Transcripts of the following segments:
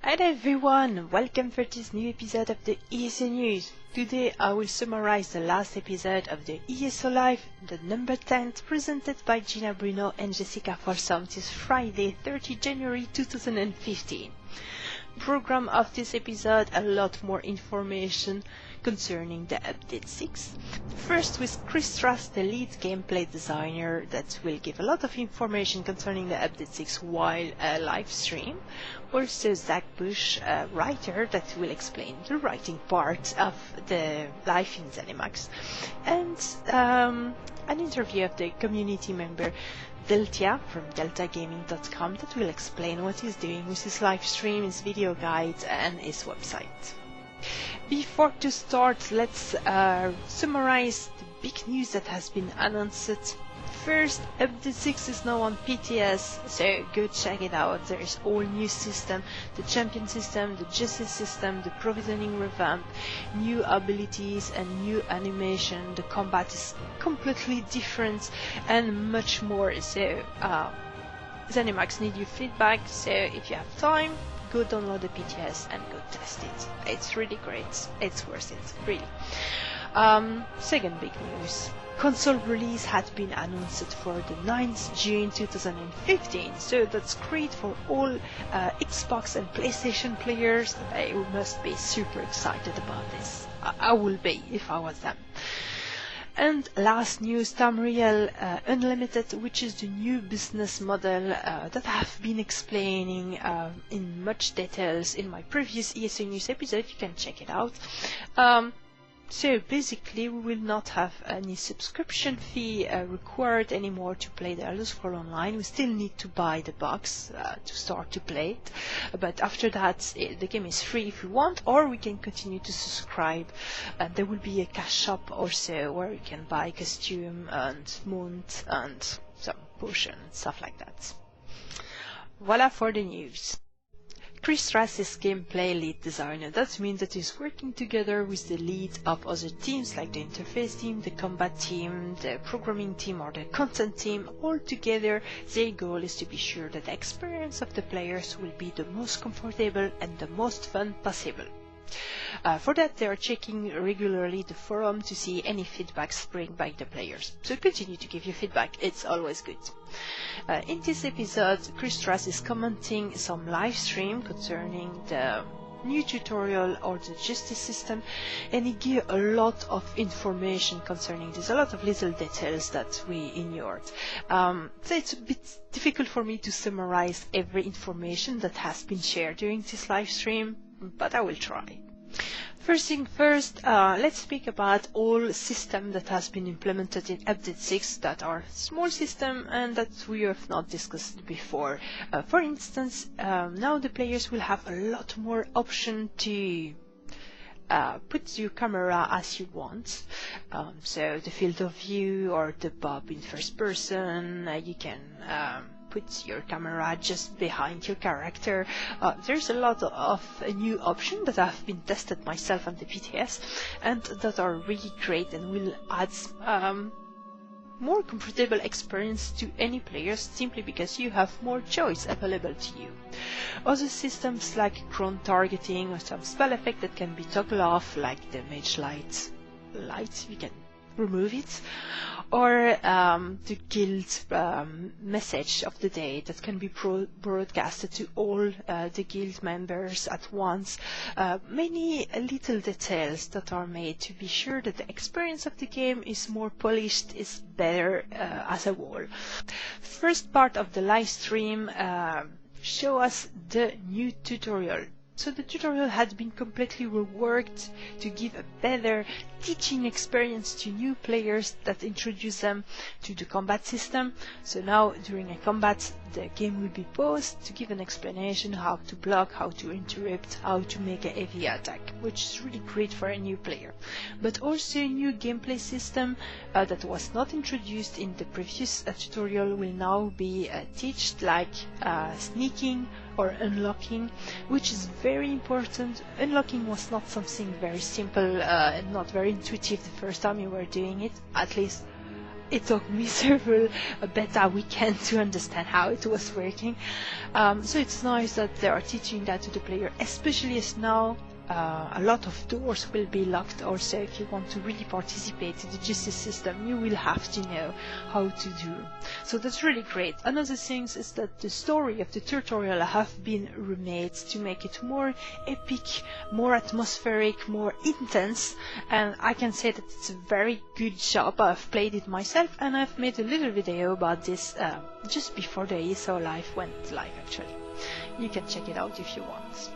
Hi there everyone, welcome for this new episode of the ESO News. Today I will summarize the last episode of the ESOLive, the number 10, presented by Gina Bruno and Jessica Folsom this Friday, 30 January 2015. Program of this episode, a lot more information concerning the update 6. First with Strasz, the lead gameplay designer, that will give a lot of information concerning the update 6 while a live stream. Also Zach Bush, a writer, that will explain the writing part of the life in Zenimax. And an interview of the community member Deltia from deltagaming.com that will explain what he's doing with his live stream, his video guide and his website. Before to start, let's summarize the big news that has been announced. First, update 6 is now on PTS, so go check it out. There is all new system, the champion system, the justice system, the provisioning revamp, new abilities and new animation. The combat is completely different and much more. So Zenimax need your feedback, so if you have time, go download the PTS and go test it. It's really great, it's worth it, really. Second big news. Console release had been announced for the 9th June 2015, so that's great for all Xbox and PlayStation players. They must be super excited about this. I will be if I was them. And last news, Tamriel Unlimited, which is the new business model that I have been explaining in much details in my previous ESO News episode. You can check it out. So basically we will not have any subscription fee required anymore to play the Elder Scrolls Online. We still need to buy the box to start to play it, but after that the game is free if you want, or we can continue to subscribe. There will be a cash shop also where you can buy costume and mount and some potion and stuff like that. Voila for the news. Strasz is gameplay lead designer. That means that he's working together with the lead of other teams like the interface team, the combat team, the programming team or the content team. All together, their goal is to be sure that the experience of the players will be the most comfortable and the most fun possible. For that, they are checking regularly the forum to see any feedbacks bring by the players. So continue to give your feedback, it's always good. In this episode, Strasz is commenting some live stream concerning the new tutorial or the justice system, and he gave a lot of information concerning this, a lot of little details that we ignored. So it's a bit difficult for me to summarize every information that has been shared during this live stream, but I will try. First thing first, let's speak about all systems that has been implemented in update 6 that are small systems and that we have not discussed before. For instance, now the players will have a lot more option to put your camera as you want. So the field of view or the bob in first person, you can put your camera just behind your character. There's a lot of new options that have been tested myself on the PTS and that are really great and will add more comfortable experience to any players simply because you have more choice available to you. Other systems like ground targeting or some spell effect that can be toggled off, like the mage light, you can remove it, or the guild message of the day that can be broadcasted to all the guild members at once. Many little details that are made to be sure that the experience of the game is more polished, is better as a whole. First part of the live stream show us the new tutorial. So the tutorial had been completely reworked to give a better teaching experience to new players that introduce them to the combat system. So now during a combat the game will be paused to give an explanation how to block, how to interrupt, how to make a heavy attack, which is really great for a new player. But also a new gameplay system that was not introduced in the previous tutorial will now be taught, like sneaking or unlocking, which is very important. Unlocking was not something very simple and not very intuitive the first time you were doing it. At least it took me several beta weekends to understand how it was working. So it's nice that they are teaching that to the player, especially as now a lot of doors will be locked also. If you want to really participate in the justice system, you will have to know how to do. So that's really great. Another thing is that the story of the tutorial have been remade to make it more epic, more atmospheric, more intense, and I can say that it's a very good job. I've played it myself and I've made a little video about this just before the ESOLive went live actually. You can check it out if you want.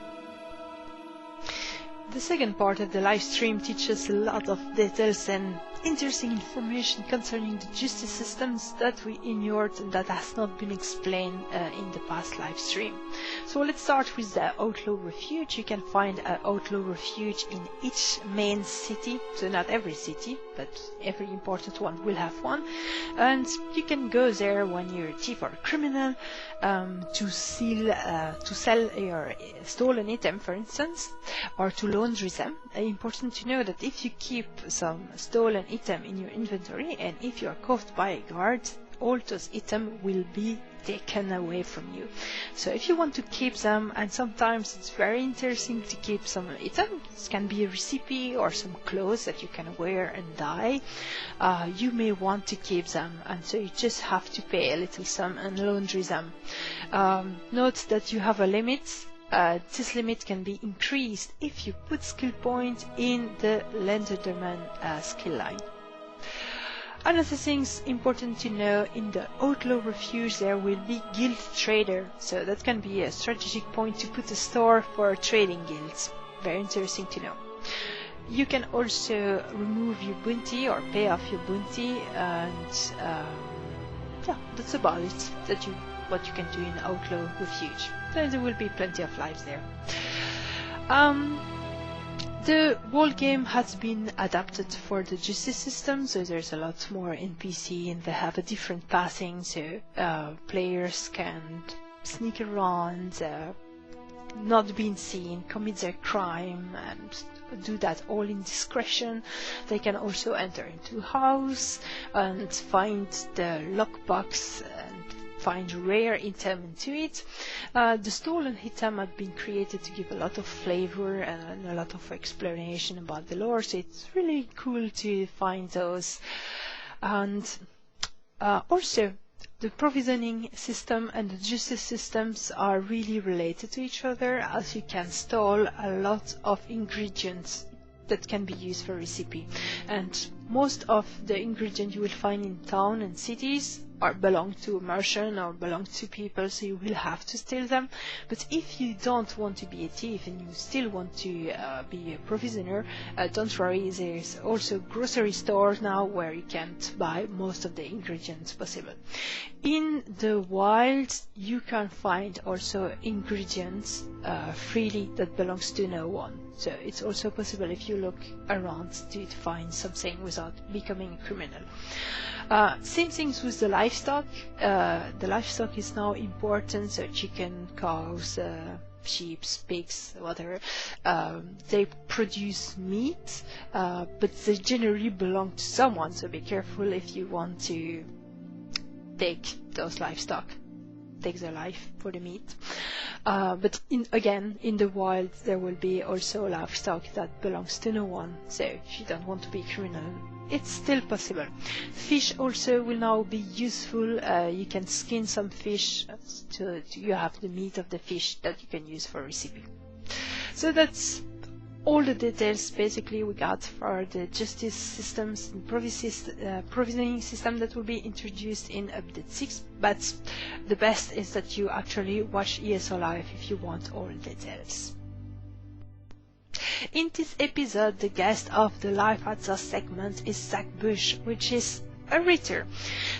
The second part of the live stream teaches a lot of details and interesting information concerning the justice systems that we ignored and that has not been explained in the past live stream. So let's start with the Outlaw Refuge. You can find an Outlaw Refuge in each main city, so not every city, but every important one will have one. And you can go there when you're a thief or a criminal to sell your stolen item, for instance, or to laundry them. Important to know that if you keep some stolen item in your inventory and if you are caught by a guard, all those items will be taken away from you. So if you want to keep them, and sometimes it's very interesting to keep some items, it can be a recipe or some clothes that you can wear and dye, you may want to keep them, and so you just have to pay a little sum and laundry them. Note that you have a limit. This limit can be increased if you put skill point in the Lenderman skill line. Another thing important to know, in the Outlaw Refuge there will be guild trader, so that can be a strategic point to put a store for trading guilds. Very interesting to know. You can also remove your bounty or pay off your bounty, and yeah, that's about it. What you can do in Outlaw Refuge. There will be plenty of lives there. The whole game has been adapted for the justice system, so there's a lot more NPC and they have a different pathing, so players can sneak around, not being seen, commit their crime and do that all in discretion. They can also enter into a house and find the lockbox and find rare item into it. The stolen item had been created to give a lot of flavor and a lot of explanation about the lore, so it's really cool to find those. And also the provisioning system and the justice systems are really related to each other, as you can store a lot of ingredients that can be used for recipe, and most of the ingredients you will find in town and cities or belong to a merchant or belong to people, so you will have to steal them. But if you don't want to be a thief and you still want to be a provisioner, don't worry, there's also grocery stores now where you can buy most of the ingredients possible. In the wild you can find also ingredients freely that belongs to no one, so it's also possible if you look around to find something without becoming a criminal. Same things with the livestock. The livestock is now important, so chicken, cows, sheep, pigs, whatever. They produce meat, but they generally belong to someone, so be careful if you want to take those livestock, take their life for the meat. But again, in the wild there will be also livestock that belongs to no one, so if you don't want to be a criminal, it's still possible. Fish also will now be useful. You can skin some fish, you have the meat of the fish that you can use for a recipe. So that's all the details basically we got for the justice systems and provisioning system that will be introduced in update 6, but the best is that you actually watch ESOLive if you want all details. In this episode, the guest of the Live at ZACH segment is Zach Bush, which is a writer.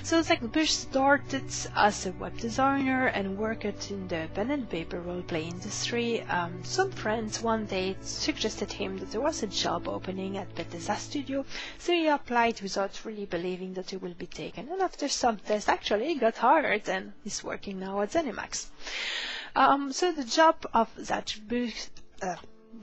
So Zach Bush started as a web designer and worked in the pen and paper roleplay industry. Some friends one day suggested him that there was a job opening at Bethesda Studio, so he applied without really believing that he will be taken, and after some tests actually he got hired and is working now at Zenimax. So the job of Zach Bush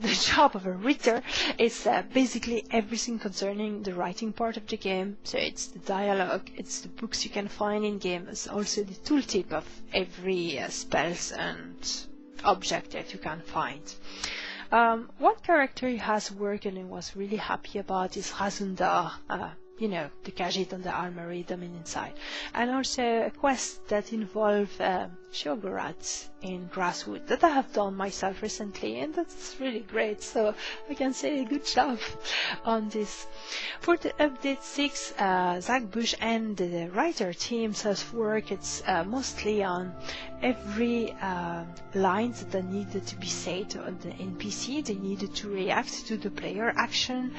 job of a writer is basically everything concerning the writing part of the game. So it's the dialogue, it's the books you can find in game, it's also the tooltip of every spells and object that you can find. One character he has worked and was really happy about is Razunda, you know, the Khajiit on the armory dominant side, and also a quest that involve Shogorats in Grasswood that I have done myself recently, and that's really great, so I can say good job on this. For the update 6, Zach Bush and the writer teams have worked mostly on every lines that needed to be said on the NPC. They needed to react to the player action,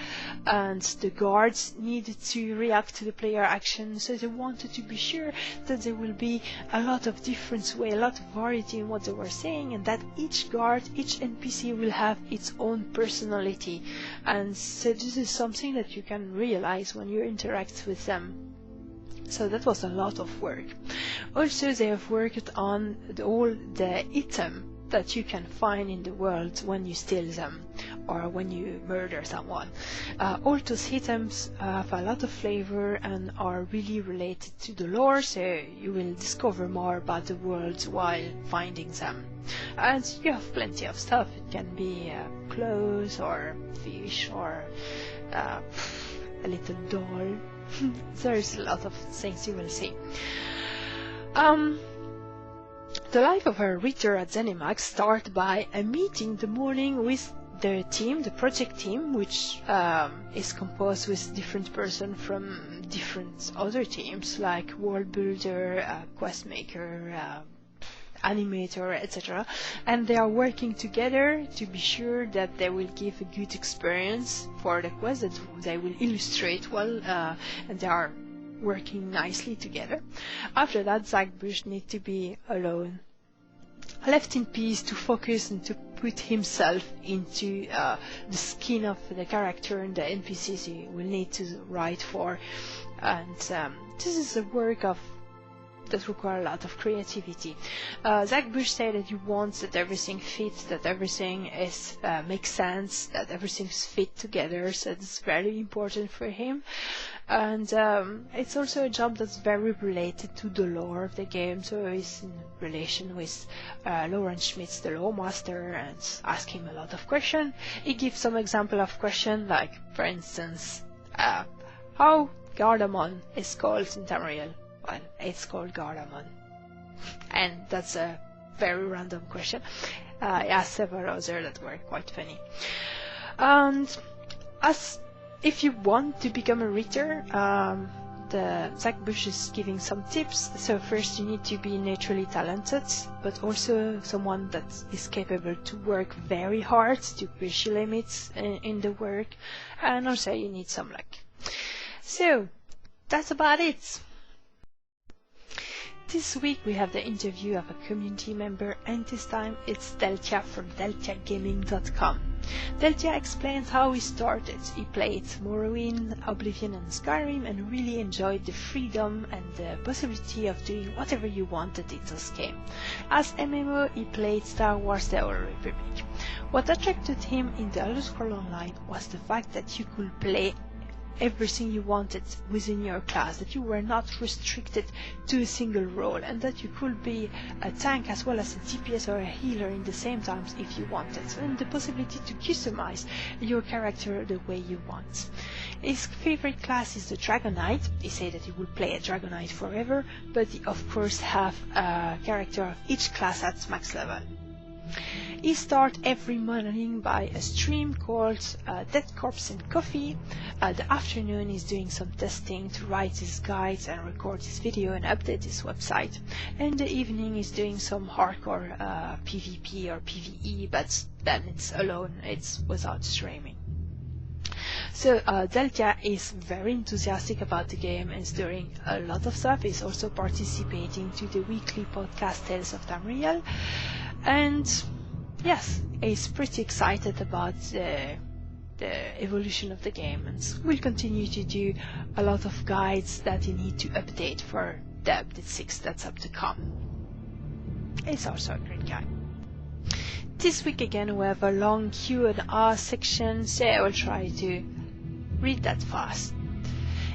and the guards needed to react to the player action, so they wanted to be sure that there will be a lot of different way, a lot of variety in what they were saying, and that each guard, each NPC will have its own personality. And so this is something that you can realize when you interact with them. So that was a lot of work. Also, they have worked on all the items that you can find in the world when you steal them or when you murder someone. All those items have a lot of flavor and are really related to the lore, so you will discover more about the world while finding them. And you have plenty of stuff. It can be clothes or fish or a little doll. There's a lot of things you will see. The life of a writer at Zenimax starts by a meeting the morning with the team, the project team, which is composed with different persons from different other teams like world builder, quest maker, animator, etc. And they are working together to be sure that they will give a good experience for the quest, that they will illustrate well, and they are working nicely together. After that, Zach Bush needs to be alone, left in peace, to focus and to put himself into the skin of the character and the NPCs he will need to write for. And this is a work that require a lot of creativity. Zach Bush said that he wants that everything fits, that everything is makes sense, that everything's fit together, so it's very important for him. And it's also a job that's very related to the lore of the game, so he's in relation with Lawrence Schmitz, the law master, and ask him a lot of questions. He gives some example of questions, like, for instance, how Gardaman is called in Tamriel. Well, it's called Gardaman. And that's a very random question. I asked several others that were quite funny. And if you want to become a writer, Zach Bush is giving some tips. So first, you need to be naturally talented, but also someone that is capable to work very hard to push your limits in the work, and also you need some luck. So that's about it. This week we have the interview of a community member, and this time it's Deltia from DeltiaGaming.com. Deltia explains how he started. He played Morrowind, Oblivion and Skyrim and really enjoyed the freedom and the possibility of doing whatever you wanted in this game. As MMO, he played Star Wars The Old Republic. What attracted him in the Elder Scrolls Online was the fact that you could play everything you wanted within your class, that you were not restricted to a single role, and that you could be a tank as well as a DPS or a healer in the same times if you wanted, and the possibility to customize your character the way you want. His favorite class is the Dragon Knight. He said that he would play a Dragon Knight forever, but he of course have a character of each class at max level. He starts every morning by a stream called Dead Corpse and Coffee. The afternoon he's doing some testing to write his guides and record his video and update his website. And the evening he's doing some hardcore PvP or PvE, but then it's alone, it's without streaming. So Deltia is very enthusiastic about the game and is doing a lot of stuff. He's also participating to the weekly podcast Tales of Tamriel. And yes, he's pretty excited about the evolution of the game, and will continue to do a lot of guides that you need to update for the update 6 that's up to come. He's also a great guy. This week again we have a long Q&A section, so I will try to read that fast.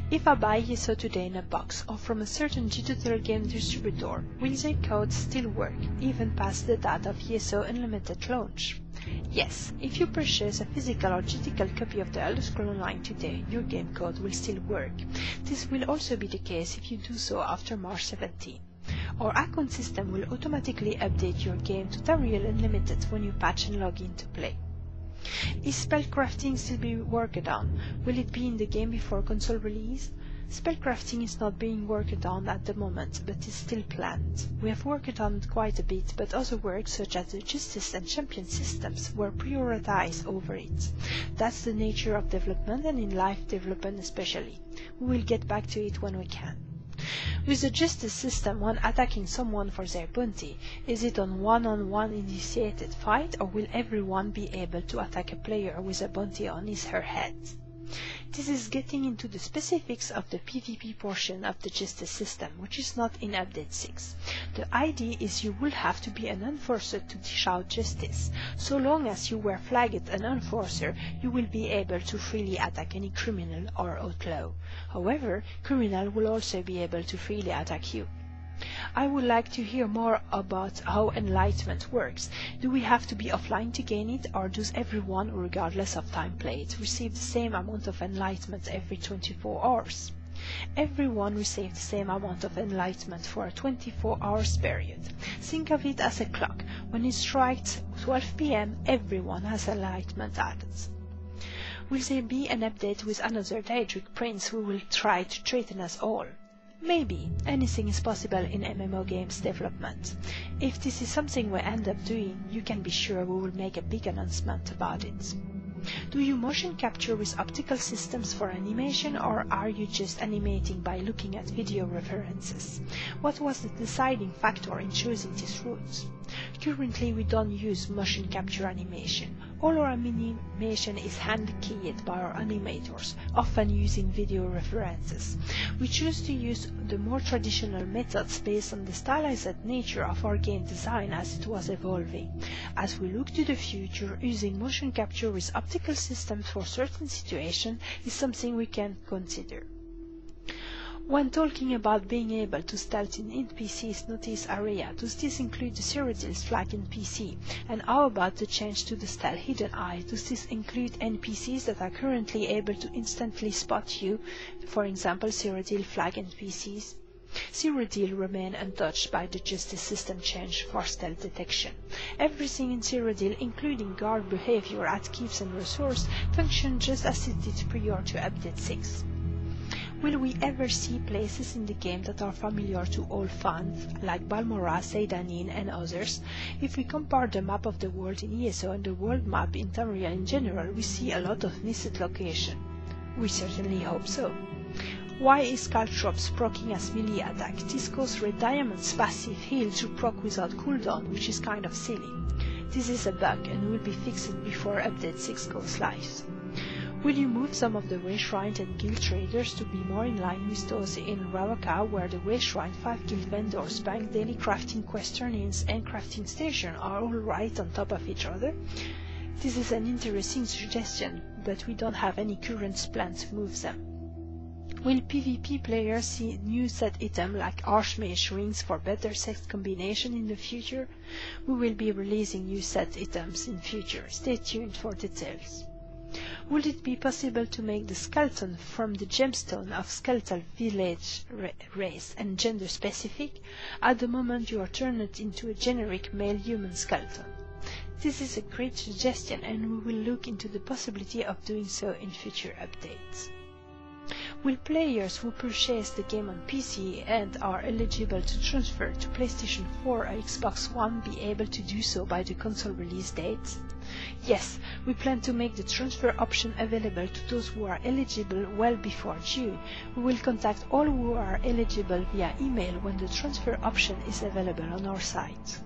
If I buy ESO today in a box or from a certain digital game distributor, will the code still work, even past the date of ESO Unlimited launch? Yes, if you purchase a physical or digital copy of the Elder Scrolls Online today, your game code will still work. This will also be the case if you do so after March 17. Our account system will automatically update your game to Unreal Unlimited when you patch and log in to play. Is spellcrafting still being worked on? Will it be in the game before console release? Spellcrafting is not being worked on at the moment, but is still planned. We have worked on it quite a bit, but other work such as the Justice and Champion systems were prioritized over it. That's the nature of development, and in live development especially. We will get back to it when we can. With the Justice system, when attacking someone for their bounty, is it on one-on-one initiated fight, or will everyone be able to attack a player with a bounty on his or her head? This is getting into the specifics of the PvP portion of the Justice system, which is not in Update 6. The idea is you will have to be an enforcer to dish out justice. So long as you were flagged an enforcer, you will be able to freely attack any criminal or outlaw. However, criminal will also be able to freely attack you. I would like to hear more about how enlightenment works. Do we have to be offline to gain it, or does everyone, regardless of time played, receive the same amount of enlightenment every 24 hours? Everyone receives the same amount of enlightenment for a 24-hour period. Think of it as a clock. When it strikes 12 p.m., everyone has enlightenment added. Will there be an update with another Daedric prince who will try to threaten us all? Maybe. Anything is possible in MMO games development. If this is something we end up doing, you can be sure we will make a big announcement about it. Do you motion capture with optical systems for animation, or are you just animating by looking at video references? What was the deciding factor in choosing this route? Currently we don't use motion capture animation. All our animation is hand-keyed by our animators, often using video references. We choose to use the more traditional methods based on the stylized nature of our game design as it was evolving. As we look to the future, using motion capture with optical systems for certain situations is something we can consider. When talking about being able to stealth in NPC's notice area, does this include the Cyrodiil's flag NPC? And how about the change to the stealth hidden eye? Does this include NPCs that are currently able to instantly spot you, for example Cyrodiil flag NPCs? Cyrodiil remain untouched by the Justice system change for stealth detection. Everything in Cyrodiil, including guard behavior at keeps and resource, function just as it did prior to Update 6. Will we ever see places in the game that are familiar to all fans, like Balmora, Seydanin and others? If we compare the map of the world in ESO and the world map in Tamriel in general, we see a lot of missed location. We certainly hope so. Why is Caltrops proccing as melee attack? This goes Red Diamond's passive heal to proc without cooldown, which is kind of silly. This is a bug and will be fixed before Update 6 goes live. Will you move some of the Way Shrine and Guild traders to be more in line with those in Ravaka, where the Way Shrine 5 Guild vendors, bank, daily crafting questionings and crafting station are all right on top of each other? This is an interesting suggestion, but we don't have any current plans to move them. Will PvP players see new set items like Archmage rings for better set combination in the future? We will be releasing new set items in future. Stay tuned for details. Would it be possible to make the skeleton from the gemstone of skeletal village race and gender specific? At the moment you are turned into a generic male human skeleton. This is a great suggestion, and we will look into the possibility of doing so in future updates. Will players who purchase the game on PC and are eligible to transfer to PlayStation 4 or Xbox One be able to do so by the console release date? Yes, we plan to make the transfer option available to those who are eligible well before June. We will contact all who are eligible via email when the transfer option is available on our site.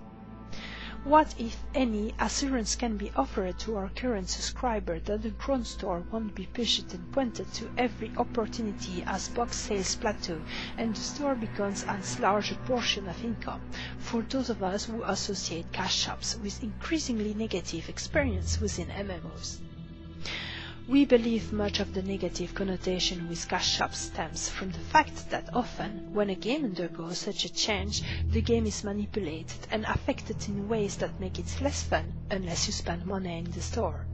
What, if any, assurance can be offered to our current subscriber that the Crown Store won't be pushed and pointed to every opportunity as box sales plateau and the store becomes as large a portion of income for those of us who associate cash shops with increasingly negative experience within MMOs? We believe much of the negative connotation with cash shops stems from the fact that often, when a game undergoes such a change, the game is manipulated and affected in ways that make it less fun unless you spend money in the store.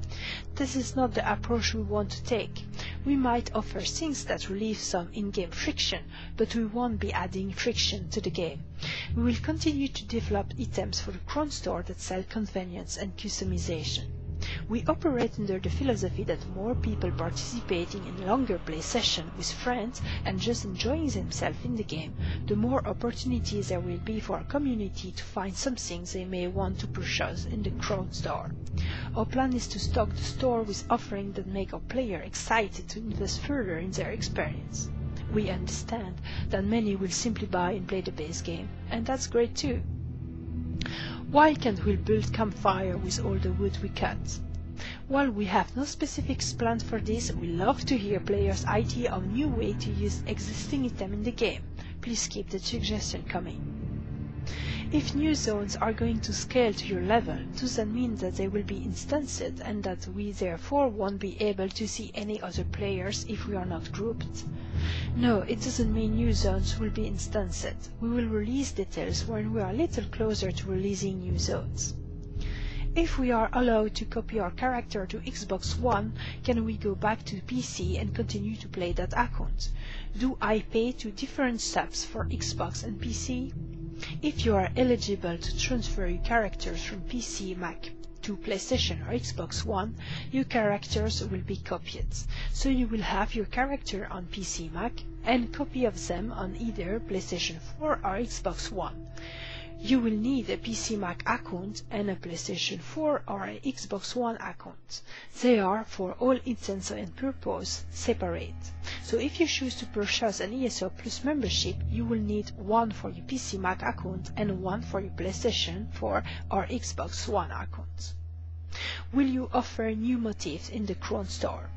This is not the approach we want to take. We might offer things that relieve some in-game friction, but we won't be adding friction to the game. We will continue to develop items for the Crown Store that sell convenience and customization. We operate under the philosophy that more people participating in longer play sessions with friends and just enjoying themselves in the game, the more opportunities there will be for our community to find something they may want to purchase in the Crown Store. Our plan is to stock the store with offerings that make our player excited to invest further in their experience. We understand that many will simply buy and play the base game, and that's great too. Why can't we build campfire with all the wood we cut? While we have no specifics planned for this, we love to hear players' idea of new way to use existing item in the game. Please keep the suggestion coming. If new zones are going to scale to your level, does that mean that they will be instanced and that we therefore won't be able to see any other players if we are not grouped? No, it doesn't mean new zones will be instanced. We will release details when we are a little closer to releasing new zones. If we are allowed to copy our character to Xbox One, can we go back to PC and continue to play that account? Do I pay 2 different subs for Xbox and PC? If you are eligible to transfer your characters from PC, Mac to PlayStation or Xbox One, your characters will be copied. So you will have your character on PC, Mac, and a copy of them on either PlayStation 4 or Xbox One. You will need a PC Mac account and a PlayStation 4 or an Xbox One account. They are, for all intents and purposes, separate. So if you choose to purchase an ESO Plus membership, you will need one for your PC Mac account and one for your PlayStation 4 or Xbox One account. Will you offer new motifs in the Crown Store?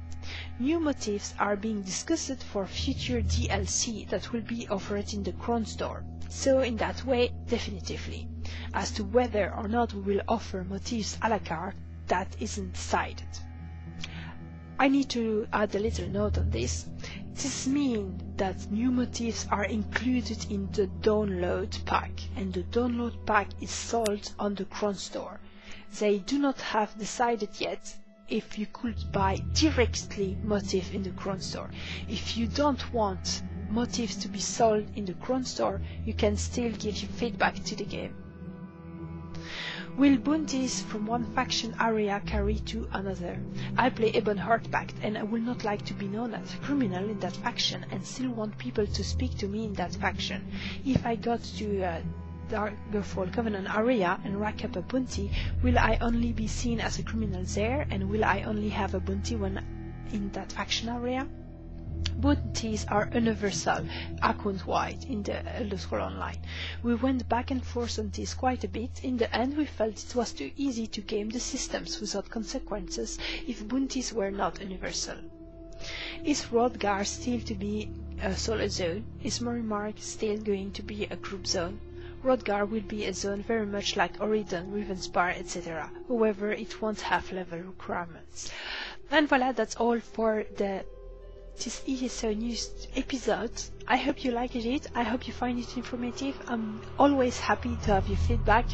New motifs are being discussed for future DLC that will be offered in the Crown Store. So in that way, definitively. As to whether or not we will offer motifs a la carte, that isn't decided. I need to add a little note on this. This means that new motifs are included in the download pack, and the download pack is sold on the Crown Store. They do not have decided yet if you could buy directly motif in the Crown Store. If you don't want motifs to be sold in the Crown Store, you can still give your feedback to the game. Will bounties from one faction area carry to another? I play Ebonheart Pact and I will not like to be known as a criminal in that faction and still want people to speak to me in that faction. If I got to Daggerfall Covenant area and rack up a bounty, will I only be seen as a criminal there, and will I only have a bounty when in that faction area? Bounties are universal, account-wide, in the Elder Scrolls Online. We went back and forth on this quite a bit. In the end, we felt it was too easy to game the systems without consequences if bounties were not universal. Is Rodgar still to be a solo zone? Is Morimark still going to be a group zone? Rodgar will be a zone very much like Oridon, Rivenspar, etc. However, it won't have level requirements. And voila, that's all for this ESO news episode. I hope you liked it. I hope you find it informative. I'm always happy to have your feedback.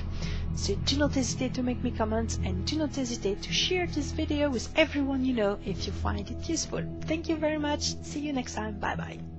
So do not hesitate to make me comments and do not hesitate to share this video with everyone you know if you find it useful. Thank you very much. See you next time. Bye bye.